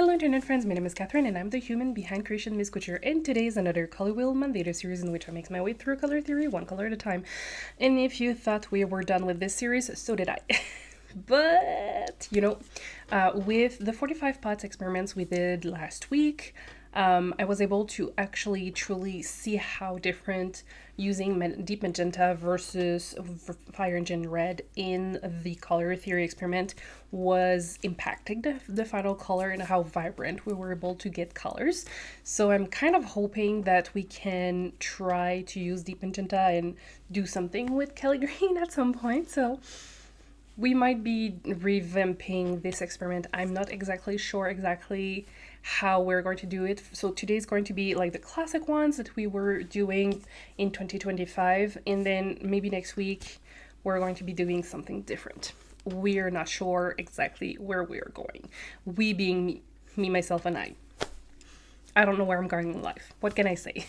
Hello internet friends, my name is Catherine and I'm the human behind Creation Miss Couture, and today is another Color Wheel Monday series in which I make my way through color theory one color at a time. And if you thought we were done with this series, so did I. But, with the 45 pots experiments we did last week, I was able to actually truly see how different using deep magenta versus fire engine red in the color theory experiment was impacting the final color and how vibrant we were able to get colors. So I'm kind of hoping that we can try to use deep magenta and do something with Kelly Green at some point. So we might be revamping this experiment. I'm not exactly sure exactly how we're going to do it. So today is going to be like the classic ones that we were doing in 2025, and then maybe next week we're going to be doing something different. We're not sure exactly where we're going. We being me, myself, and I don't know where I'm going in life. What can I say?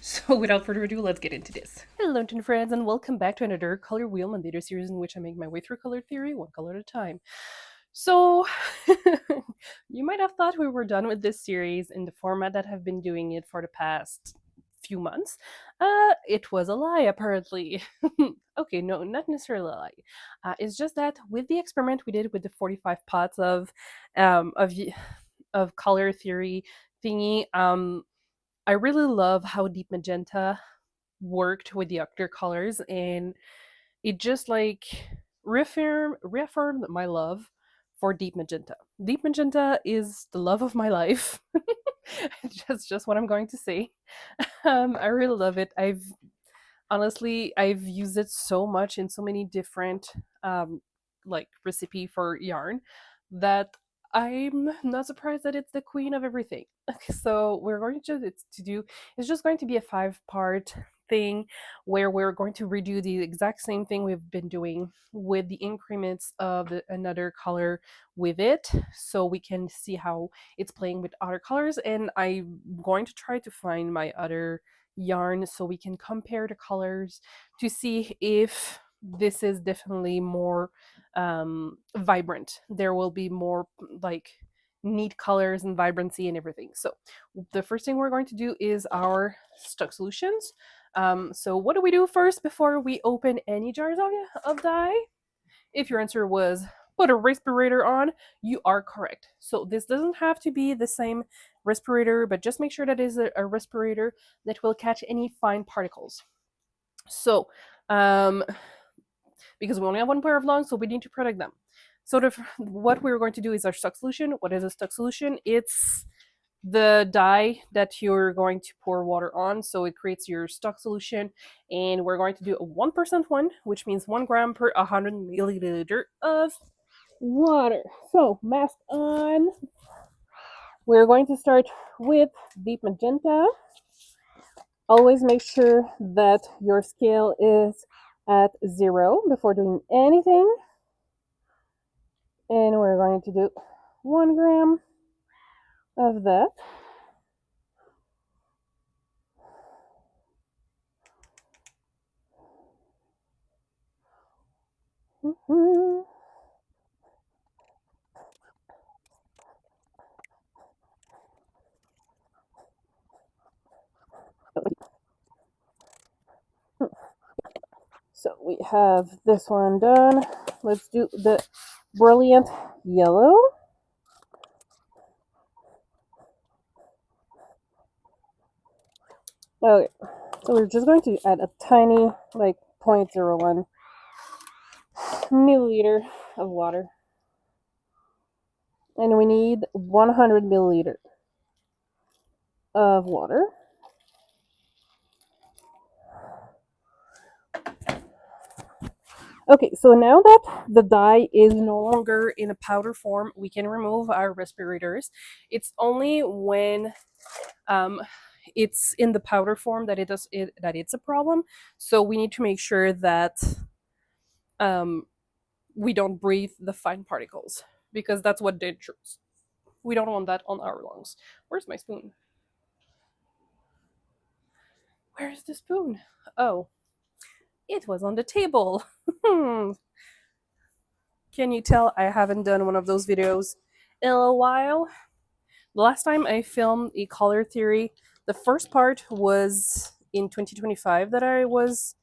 So without further ado, let's get into this. Hello, internet friends, and welcome back to another Color Wheel Monday series in which I make my way through color theory one color at a time. So you might have thought we were done with this series in the format that I've been doing it for the past few months. It was a lie, apparently. Okay, no, not necessarily a lie. It's just that with the experiment we did with the 45 pots um, of of color theory thingy, I really love how deep magenta worked with the other colors, and it just like reaffirmed my love for deep magenta. Deep magenta is the love of my life. Just what I'm going to say. I really love it. I've used it so much in so many different like recipe for yarn that I'm not surprised that it's the queen of everything. Okay, so we're going to do, it's just going to be a 5-part thing where we're going to redo the exact same thing we've been doing with the increments of another color with it, so we can see how it's playing with other colors. And I'm going to try to find my other yarn so we can compare the colors to see if this is definitely more vibrant. There will be more like neat colors and vibrancy and everything. So the first thing we're going to do is our stock solutions. So what do we do first before we open any jars of dye? If your answer was put a respirator on, you are correct. So this doesn't have to be the same respirator, but just make sure that is a respirator that will catch any fine particles. So, because we only have one pair of lungs, so we need to protect them. So what we're going to do is our stock solution. What is a stock solution? It's the dye that you're going to pour water on, so it creates your stock solution. And we're going to do a 1% one, which means 1 gram per 100 milliliter of water. So mask on. We're going to start with deep magenta. Always make sure that your scale is at 0 before doing anything. And we're going to do 1 gram of that. Mm-hmm. So we have this one done. Let's do the brilliant yellow. Okay, so we're just going to add a tiny, like 0.01 milliliter of water. And we need 100 milliliter of water. Okay, so now that the dye is no longer in a powder form, we can remove our respirators. It's only when it's in the powder form that that it's a problem. So we need to make sure that we don't breathe the fine particles, because that's what dangerous. We don't want that on our lungs. Where's my spoon? Where's the spoon? Oh, it was on the table. Can you tell I haven't done one of those videos in a while? The last time I filmed a color theory, the first part was in 2025 that I was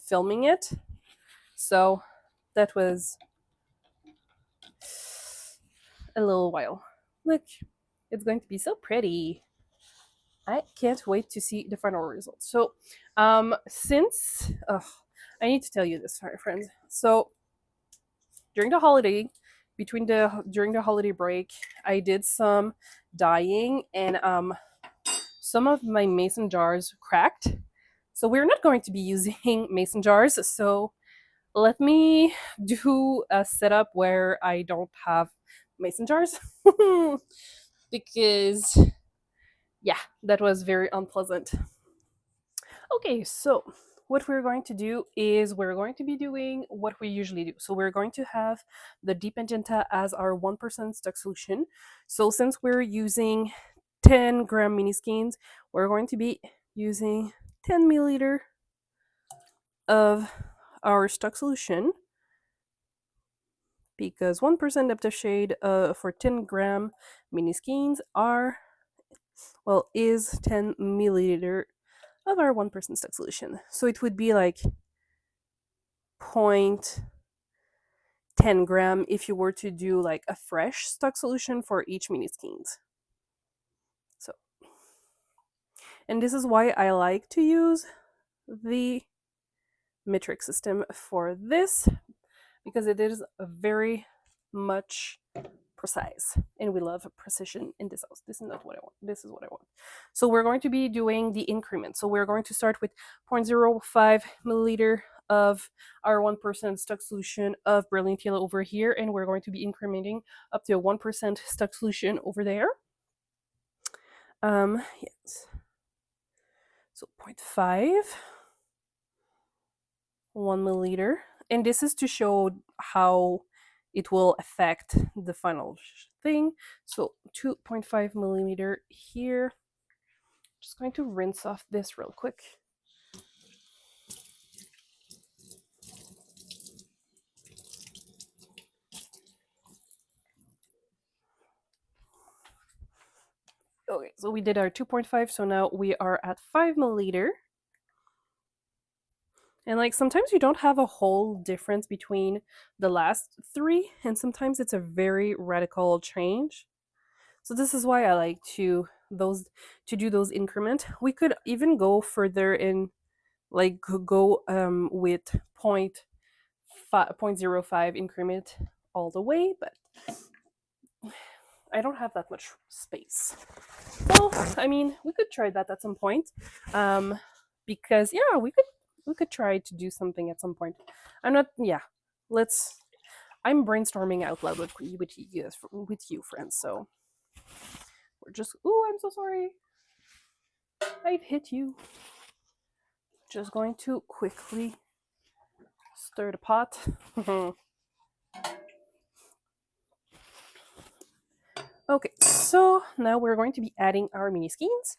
filming it. So that was a little while. Look, it's going to be so pretty. I can't wait to see the final results. So, since I need to tell you this, friends. So during the holiday, during the holiday break, I did some dyeing, and some of my mason jars cracked. So we're not going to be using mason jars. So let me do a setup where I don't have mason jars because yeah, that was very unpleasant. Okay, so what we're going to do is we're going to be doing what we usually do. So we're going to have the deep magenta as our 1% stock solution. So since we're using 10-gram mini skeins, we're going to be using 10 milliliter of our stock solution, because 1% depth of shade for 10-gram mini skeins is 10 milliliter of our 1% stock solution. So it would be like 0.10 gram if you were to do like a fresh stock solution for each mini skeins. So, and this is why I like to use the metric system for this, because it is very much precise, and we love precision in this house. This is not what I want. This is what I want. So we're going to be doing the increment. So we're going to start with 0.05 milliliter of our 1% stock solution of brilliant yellow over here, and we're going to be incrementing up to a 1% stock solution over there. Yes. So 0.5, 1 milliliter, and this is to show how it will affect the final thing. So 2.5 millimeter here. Just going to rinse off this real quick. Okay, so we did our 2.5, so now we are at 5 milliliter. And like sometimes you don't have a whole difference between the last three, and sometimes it's a very radical change. So this is why I like to do those increment. We could even go further in, like go with 0.05 increment all the way, but I don't have that much space. Well, I mean, we could try that at some point, because yeah, we could try to do something at some point. Let's. I'm brainstorming out loud with you, friends. So we're just. Oh, I'm so sorry. I've hit you. Just going to quickly stir the pot. Okay, so now we're going to be adding our mini skeins.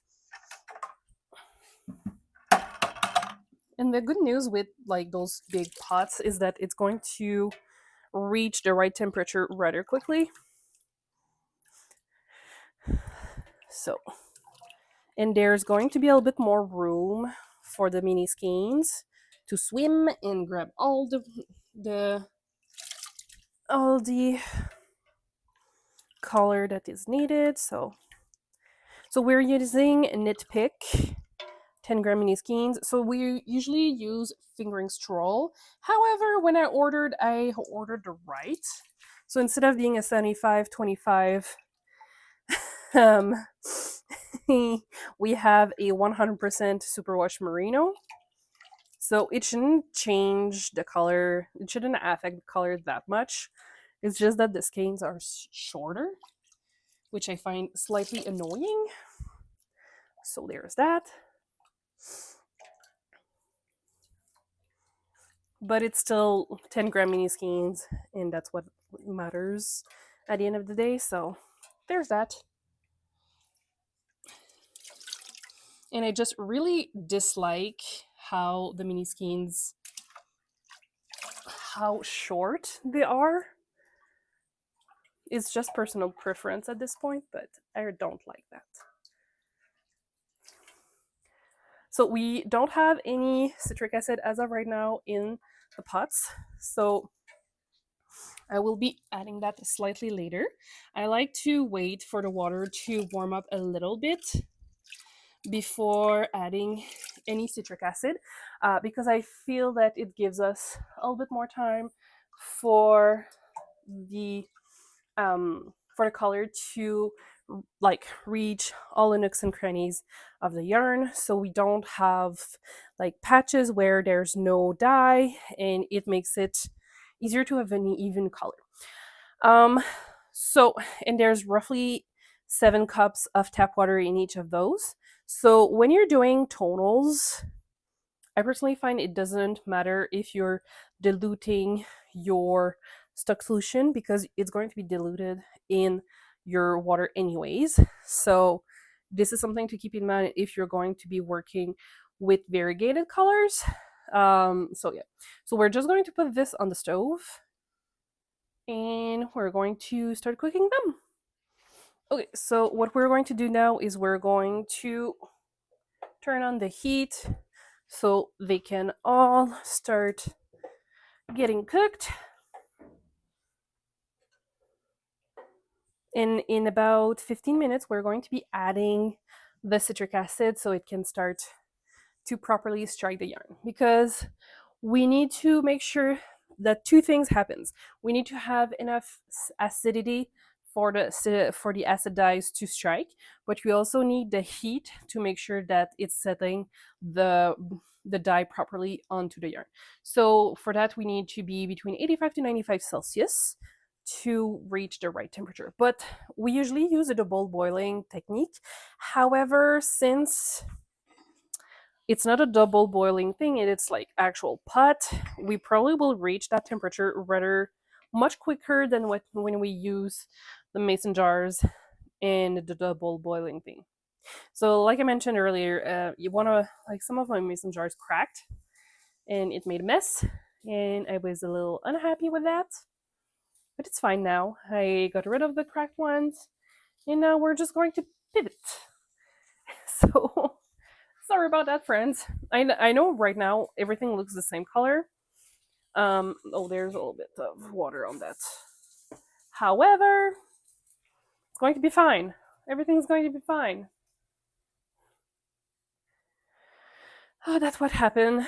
And the good news with like those big pots is that it's going to reach the right temperature rather quickly. So, and there's going to be a little bit more room for the mini skeins to swim and grab all the color that is needed. So we're using Knitpick 10-gram mini skeins. So we usually use fingering straw. However, when I ordered the right. So instead of being a 75-25, we have a 100% superwash merino. So it shouldn't change the color. It shouldn't affect the color that much. It's just that the skeins are shorter, which I find slightly annoying. So there's that. But it's still 10-gram mini skeins, and that's what matters at the end of the day. So there's that. And I just really dislike how the mini skeins, how short they are. it's just personal preference at this point, but I don't like that. So we don't have any citric acid as of right now in the pots. So I will be adding that slightly later. I like to wait for the water to warm up a little bit before adding any citric acid because I feel that it gives us a little bit more time for the color to like reach all the nooks and crannies of the yarn, so we don't have like patches where there's no dye, and it makes it easier to have an even color. So and there's roughly 7 cups of tap water in each of those. So when you're doing tonals, I personally find it doesn't matter if you're diluting your stock solution because it's going to be diluted in your water anyways. So this is something to keep in mind if you're going to be working with variegated colors. So yeah, so we're just going to put this on the stove and we're going to start cooking them. Okay, so what we're going to do now is we're going to turn on the heat so they can all start getting cooked. In about 15 minutes, we're going to be adding the citric acid so it can start to properly strike the yarn, because we need to make sure that 2 things happens. We need to have enough acidity for the acid dyes to strike, but we also need the heat to make sure that it's setting the dye properly onto the yarn. So for that, we need to be between 85 to 95 Celsius to reach the right temperature. But we usually use a double boiling technique. However, since it's not a double boiling thing, it's like actual pot, we probably will reach that temperature rather much quicker than when we use the mason jars and the double boiling thing. So like I mentioned earlier, you want to, like, some of my mason jars cracked and it made a mess, and I was a little unhappy with that, but it's fine now. I got rid of the cracked ones and now we're just going to pivot. So sorry about that, friends. I know right now everything looks the same color. Oh, there's a little bit of water on that. However, it's going to be fine. Everything's going to be fine. Oh, that's what happened.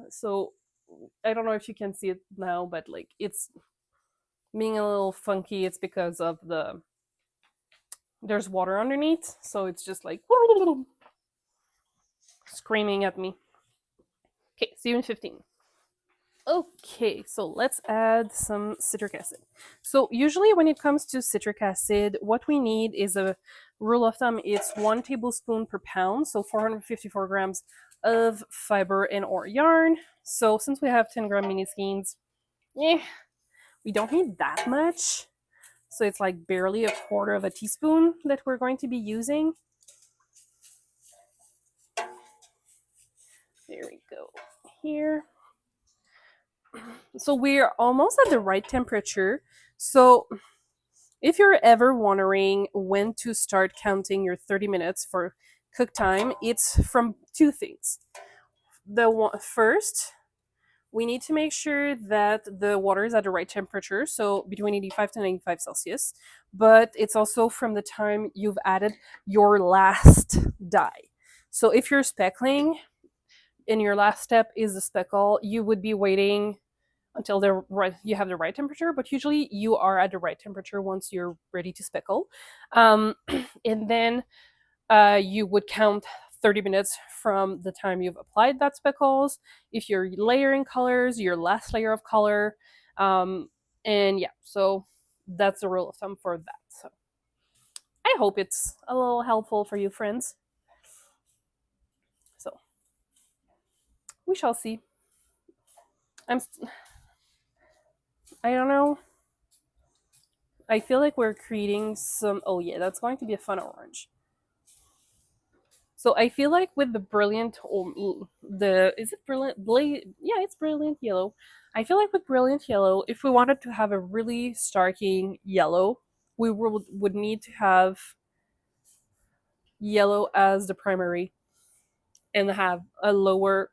So I don't know if you can see it now, but like it's being a little funky. It's because of there's water underneath, so it's just like screaming at me. Okay, see you in 15. Okay, so let's add some citric acid. So usually when it comes to citric acid, what we need is a rule of thumb. It's 1 tablespoon per pound, so 454 grams of fiber and or yarn. So since we have 10-gram mini skeins, we don't need that much. So it's like barely 1/4 of a teaspoon that we're going to be using. There we go. Here. So we're almost at the right temperature. So if you're ever wondering when to start counting your 30 minutes for cook time, it's from 2 things. First, we need to make sure that the water is at the right temperature, so between 85 to 95 Celsius, but it's also from the time you've added your last dye. So if you're speckling and your last step is the speckle, you would be waiting until you have the right temperature, but usually you are at the right temperature once you're ready to speckle. And then you would count 30 minutes from the time you've applied that speckles. If you're layering colors, your last layer of color. And yeah, so that's the rule of thumb for that. So I hope it's a little helpful for you, friends. So we shall see. I don't know. I feel like we're creating some. Oh yeah, that's going to be a fun orange. So I feel like with the brilliant, is it brilliant? Yeah, it's brilliant yellow. I feel like with brilliant yellow, if we wanted to have a really starking yellow, we would need to have yellow as the primary and have a lower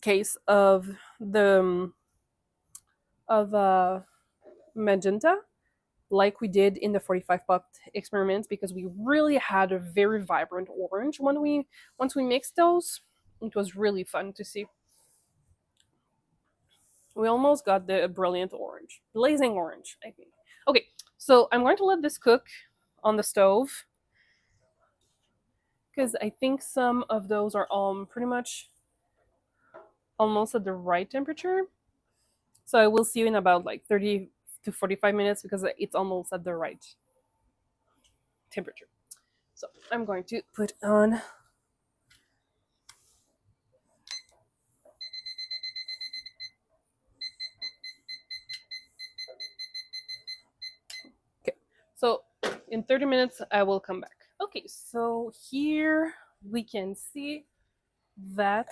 case of the of magenta, like we did in the 45 pot experiments, because we really had a very vibrant orange when we once we mixed those. It was really fun to see. We almost got the brilliant orange, blazing orange, I think. Okay, so I'm going to let this cook on the stove because I think some of those are pretty much almost at the right temperature. So I will see you in about like 30 to 45 minutes because it's almost at the right temperature. So I'm going to put on okay. So in 30 minutes I will come back. Okay, so here we can see that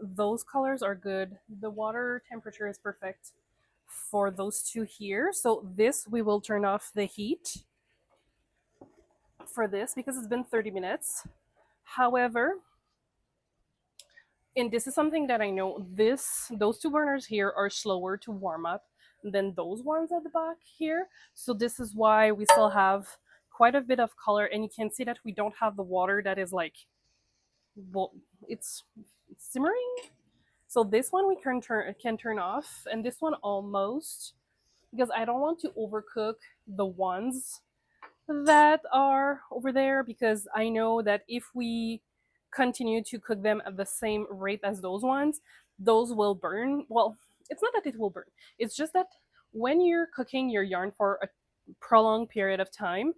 those colors are good. The water temperature is perfect for those two here. So this, we will turn off the heat for this because it's been 30 minutes. However, and this is something that I know, those two burners here are slower to warm up than those ones at the back here. So this is why we still have quite a bit of color, and you can see that we don't have the water that is like, well, it's simmering. So this one we can turn off, and this one almost, because I don't want to overcook the ones that are over there, because I know that if we continue to cook them at the same rate as those ones, those will burn. Well, it's not that it will burn. It's just that when you're cooking your yarn for a prolonged period of time,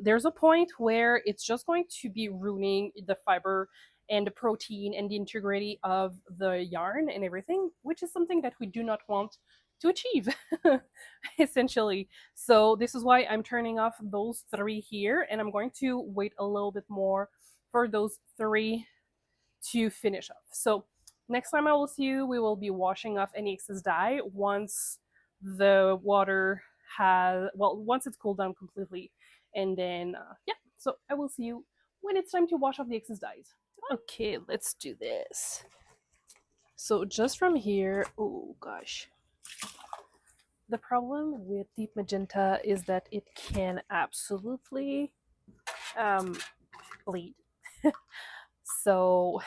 there's a point where it's just going to be ruining the fiber and the protein and the integrity of the yarn and everything, which is something that we do not want to achieve, essentially. So this is why I'm turning off those three here, and I'm going to wait a little bit more for those three to finish up. So next time I will see you, we will be washing off any excess dye once the water once it's cooled down completely. And then, yeah, so I will see you when it's time to wash off the excess dyes. Okay, let's do this. So just from here, oh gosh. The problem with deep magenta is that it can absolutely bleed. So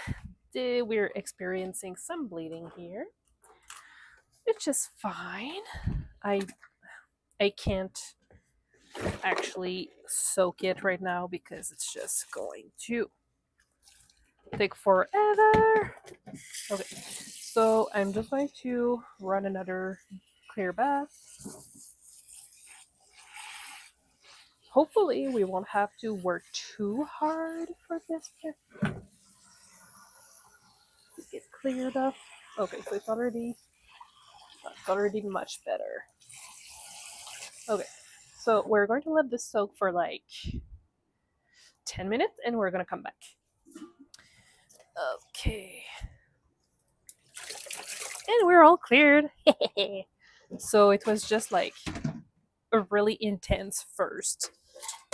we're experiencing some bleeding here, which is fine. I can't actually soak it right now because it's just going to take forever. Okay, so I'm just going to run another clear bath. Hopefully we won't have to work too hard for this to get cleared up. Okay, so it's already much better. Okay, so we're going to let this soak for like 10 minutes and we're going to come back. Okay. And we're all cleared. So it was just like a really intense first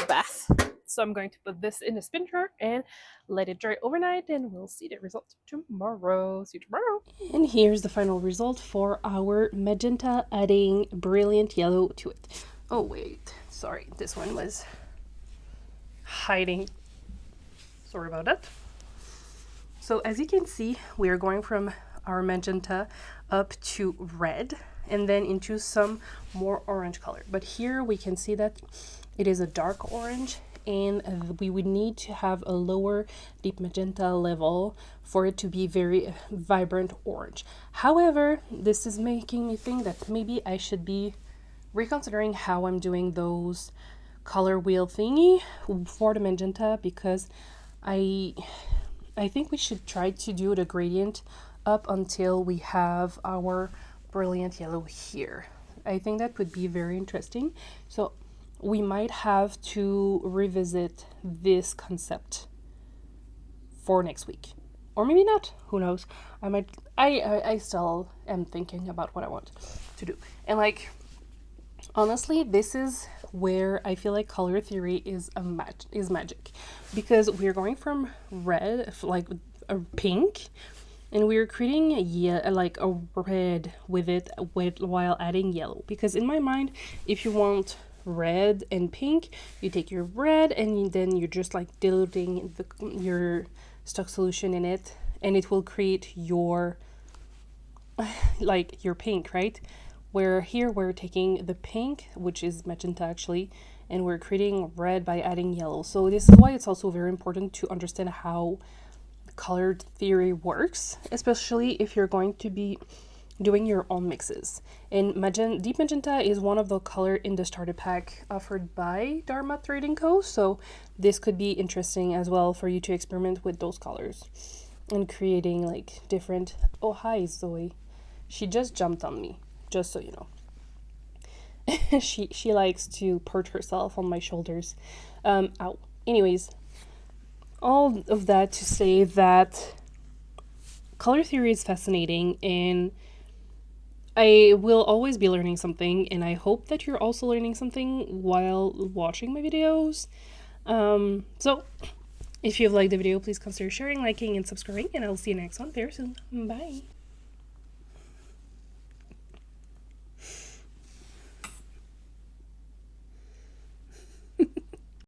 bath. So I'm going to put this in a spin jar and let it dry overnight, and we'll see the result tomorrow. See you tomorrow. And here's the final result for our magenta, adding brilliant yellow to it. Oh wait, sorry, this one was hiding. Sorry about that. So as you can see, we are going from our magenta up to red and then into some more orange color. But here we can see that it is a dark orange, and we would need to have a lower deep magenta level for it to be very vibrant orange. However, this is making me think that maybe I should be reconsidering how I'm doing those color wheel thingy for the magenta, because I think we should try to do the gradient up until we have our brilliant yellow here. I think that would be very interesting. So we might have to revisit this concept for next week, or maybe not, who knows. I still am thinking about what I want to do. And like, honestly, this is where I feel like color theory is magic, because we're going from red, like a pink, and we're creating like a red with it while adding yellow. Because in my mind, if you want red and pink, you take your red and then you're just like diluting your stock solution in it, and it will create your like your pink, right? Where here we're taking the pink, which is magenta actually, and we're creating red by adding yellow. So this is why it's also very important to understand how color theory works, especially if you're going to be doing your own mixes. And deep magenta is one of the color in the starter pack offered by Dharma Trading Co. So this could be interesting as well for you to experiment with those colors and creating like different. Oh, hi Zoe. She just jumped on me, just so you know. she likes to perch herself on my shoulders. Ow. Anyways, all of that to say that color theory is fascinating, and I will always be learning something, and I hope that you're also learning something while watching my videos. So if you've liked the video, please consider sharing, liking, and subscribing, and I'll see you next one very soon. Bye.